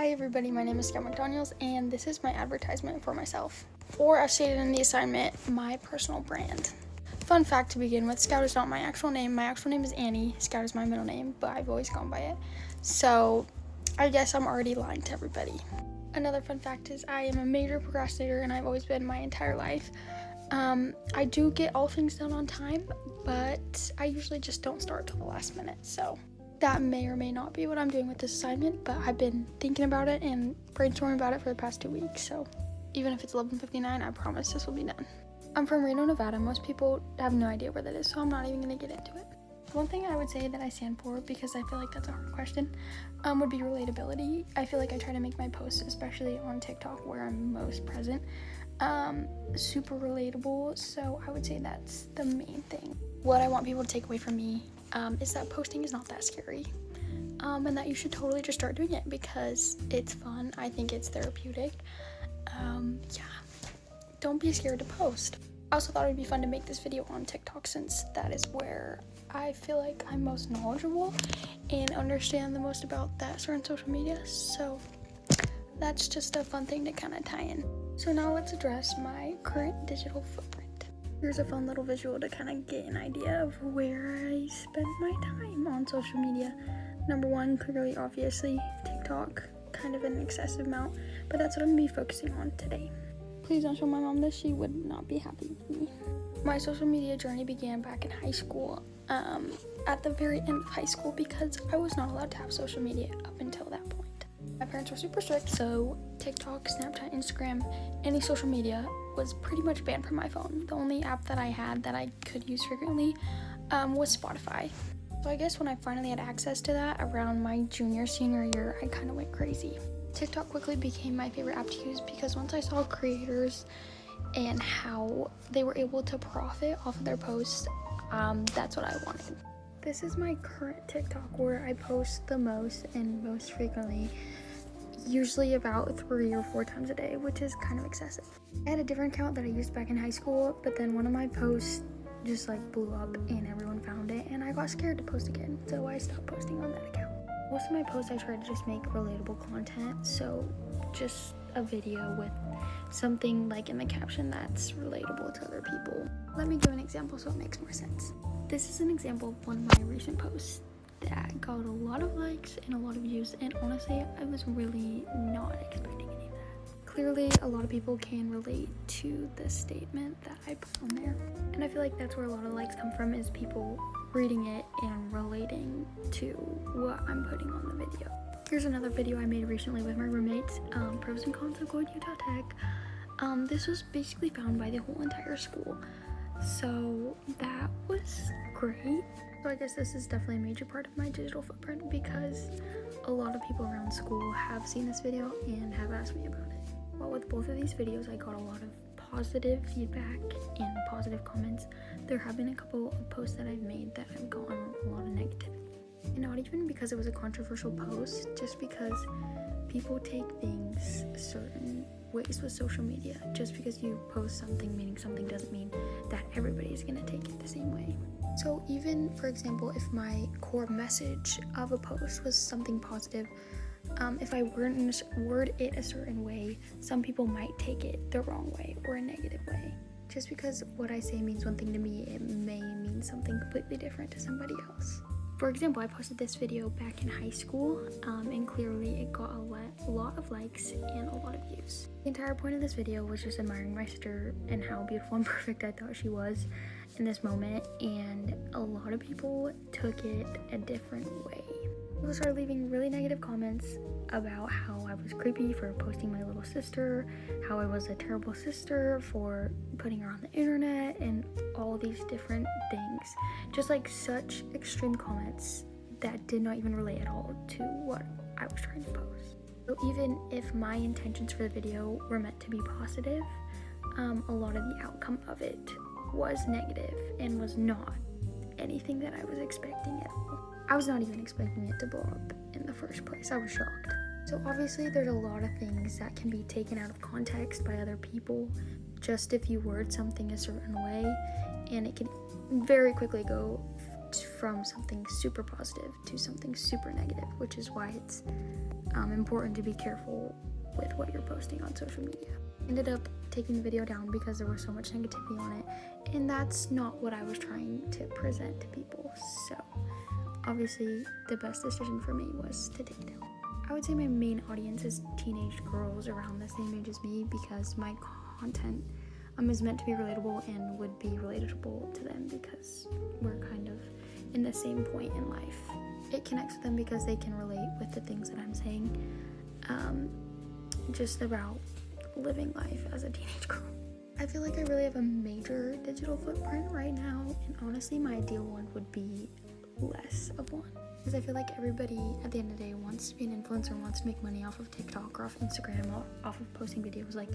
Hi everybody, my name is Mcdoniels and this is my advertisement for myself. Or as stated in the assignment, my personal brand. Fun fact to begin with, Scout is not my actual name. My actual name is Annie. Scout is my middle name, but I've always gone by it. So I guess I'm already lying to everybody. Another fun fact is I am a major procrastinator and I've always been my entire life. I do get all things done on time, but I usually just don't start till the last minute. So that may or may not be what I'm doing with this assignment, but I've been thinking about it and brainstorming about it for the past 2 weeks. So even if it's 11:59, I promise this will be done. I'm from Reno, Nevada. Most people have no idea where that is, so I'm not even gonna get into it. One thing I would say that I stand for, because I feel like that's a hard question, would be relatability. I feel like I try to make my posts, especially on TikTok where I'm most present, super relatable. So I would say that's the main thing. What I want people to take away from me is that posting is not that scary, and that you should totally just start doing it because it's fun. I think it's therapeutic. Don't be scared to post. I also thought it would be fun to make this video on TikTok since that is where I feel like I'm most knowledgeable and understand the most about that certain social media. So that's just a fun thing to kind of tie in. So now let's address my current digital footprint. Here's a fun little visual to kind of get an idea of where I spend my time on social media. Number one, clearly, obviously, TikTok, kind of an excessive amount, but that's what I'm gonna be focusing on today. Please don't show my mom this, she would not be happy with me. My social media journey began back in high school, at the very end of high school, because I was not allowed to have social media up until that point. My parents were super strict, so TikTok, Snapchat, Instagram, any social media was pretty much banned from my phone. The only app that I had that I could use frequently was Spotify. So I guess when I finally had access to that around my senior year, I kind of went crazy. TikTok quickly became my favorite app to use because once I saw creators and how they were able to profit off of their posts, that's what I wanted. This is my current TikTok where I post the most and most frequently, usually about 3 or 4 times a day, which is kind of excessive. I had a different account that I used back in high school, but then one of my posts just blew up and everyone found it and I got scared to post again, so I stopped posting on that account. Most of my posts I try to just make relatable content, so just a video with something in the caption that's relatable to other people. Let me give an example so it makes more sense. This is an example of one of my recent posts that got a lot of likes and a lot of views, and honestly I was really not expecting any of that. Clearly a lot of people can relate to the statement that I put on there, and I feel like that's where a lot of likes come from, is people reading it and relating to what I'm putting on the video. Here's another video I made recently with my roommates, pros and cons of going to Utah Tech. This was basically found by the whole entire school, so that was great. So I guess this is definitely a major part of my digital footprint because a lot of people around school have seen this video and have asked me about it. Well, with both of these videos I got a lot of positive feedback and positive comments. There have been a couple of posts that I've made that I've gotten a lot of negativity. And not even because it was a controversial post, just because people take things certain ways with social media. Just because you post something meaning something doesn't mean that everybody is going to take it the same way. So even, for example, if my core message of a post was something positive, if I word it a certain way, some people might take it the wrong way or a negative way. Just because what I say means one thing to me, it may mean something completely different to somebody else. For example, I posted this video back in high school, and clearly it got a lot of likes and a lot of views. The entire point of this video was just admiring my sister and how beautiful and perfect I thought she was in this moment, and a lot of people took it a different way. People started leaving really negative comments about how I was creepy for posting my little sister, how I was a terrible sister for putting her on the internet, and all these different things. Just such extreme comments that did not even relate at all to what I was trying to post. So even if my intentions for the video were meant to be positive, a lot of the outcome of it was negative and was not anything that I was expecting at all. I was not even expecting it to blow up in the first place. I was shocked. So obviously there's a lot of things that can be taken out of context by other people just if you word something a certain way, and it can very quickly go from something super positive to something super negative, which is why it's important to be careful with what you're posting on social media. Ended up taking the video down because there was so much negativity on it, and that's not what I was trying to present to people. So obviously the best decision for me was to take it down. I would say my main audience is teenage girls around the same age as me, because my content is meant to be relatable and would be relatable to them because we're kind of in the same point in life. It connects with them because they can relate with the things that I'm saying, just about living life as a teenage girl. I feel like I really have a major digital footprint right now, and honestly my ideal one would be less of one, because I feel like everybody at the end of the day wants to be an influencer, wants to make money off of TikTok or off Instagram, off of posting videos. Like,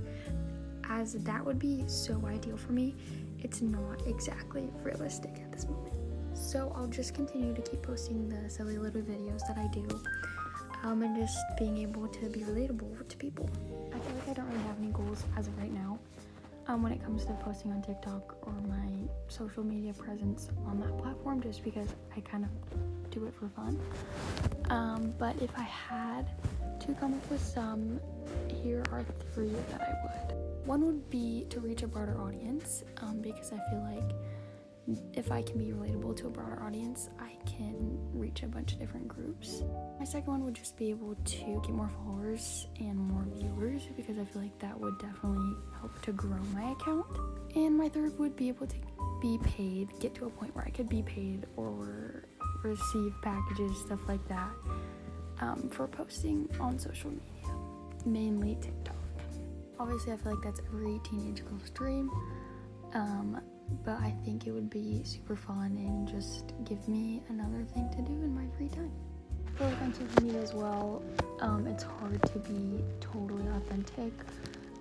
as that would be so ideal for me, it's not exactly realistic at this moment. So I'll just continue to keep posting the silly little videos that I do, and just being able to be relatable to people. I feel like I don't really have any goals as of right now when it comes to posting on TikTok or my social media presence on that platform, just because I kind of do it for fun. But if I had to come up with some, here are 3 that I would. One would be to reach a broader audience, because I feel like if I can be relatable to a broader audience, I can reach a bunch of different groups. My second one would just be able to get more followers and more viewers, because I feel like that would definitely help to grow my account. And my third would be able to be paid, get to a point where I could be paid or receive packages, stuff like that, for posting on social media, mainly TikTok. Obviously I feel like that's every teenage girl's dream, but I think it would be super fun and just give me another thing to do in my free time. I feel like on social media as well, it's hard to be totally authentic,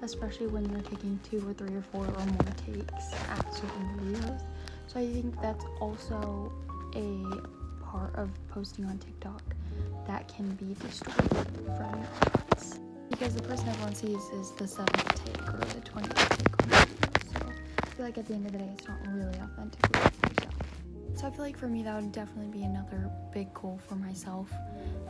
especially when you're taking 2 or 3 or 4 or more takes at certain videos. So I think that's also a part of posting on TikTok that can be distorted from your audience, because the person everyone sees is the 7th take or the 20th take on the video. So I feel like at the end of the day, it's not really authentically yourself. So I feel like for me, that would definitely be another big goal for myself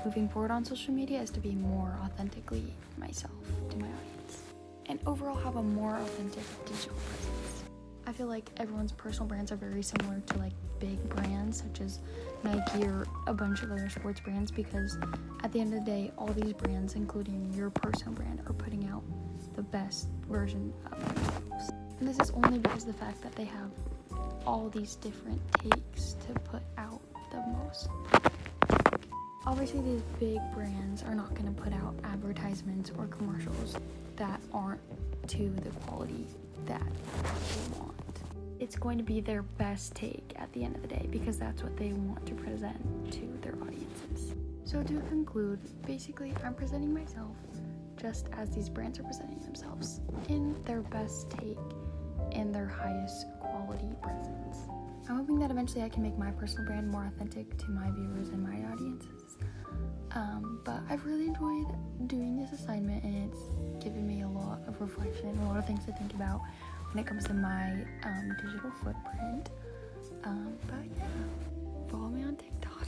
moving forward on social media, is to be more authentically myself to my audience and overall have a more authentic digital presence. I feel like everyone's personal brands are very similar to like big brands such as Nike or a bunch of other sports brands, because at the end of the day, all these brands, including your personal brand, are putting out the best version of themselves. And this is only because of the fact that they have all these different takes to put out the most. Obviously, these big brands are not going to put out advertisements or commercials that aren't to the quality that they want. It's going to be their best take at the end of the day, because that's what they want to present to their audiences. So to conclude, basically I'm presenting myself just as these brands are presenting themselves, in their best take and their highest quality presence. I'm hoping that eventually I can make my personal brand more authentic to my viewers and my audiences. But I've really enjoyed doing this assignment, and it's given me a lot of reflection and a lot of things to think about when it comes to my digital footprint. But yeah, follow me on TikTok.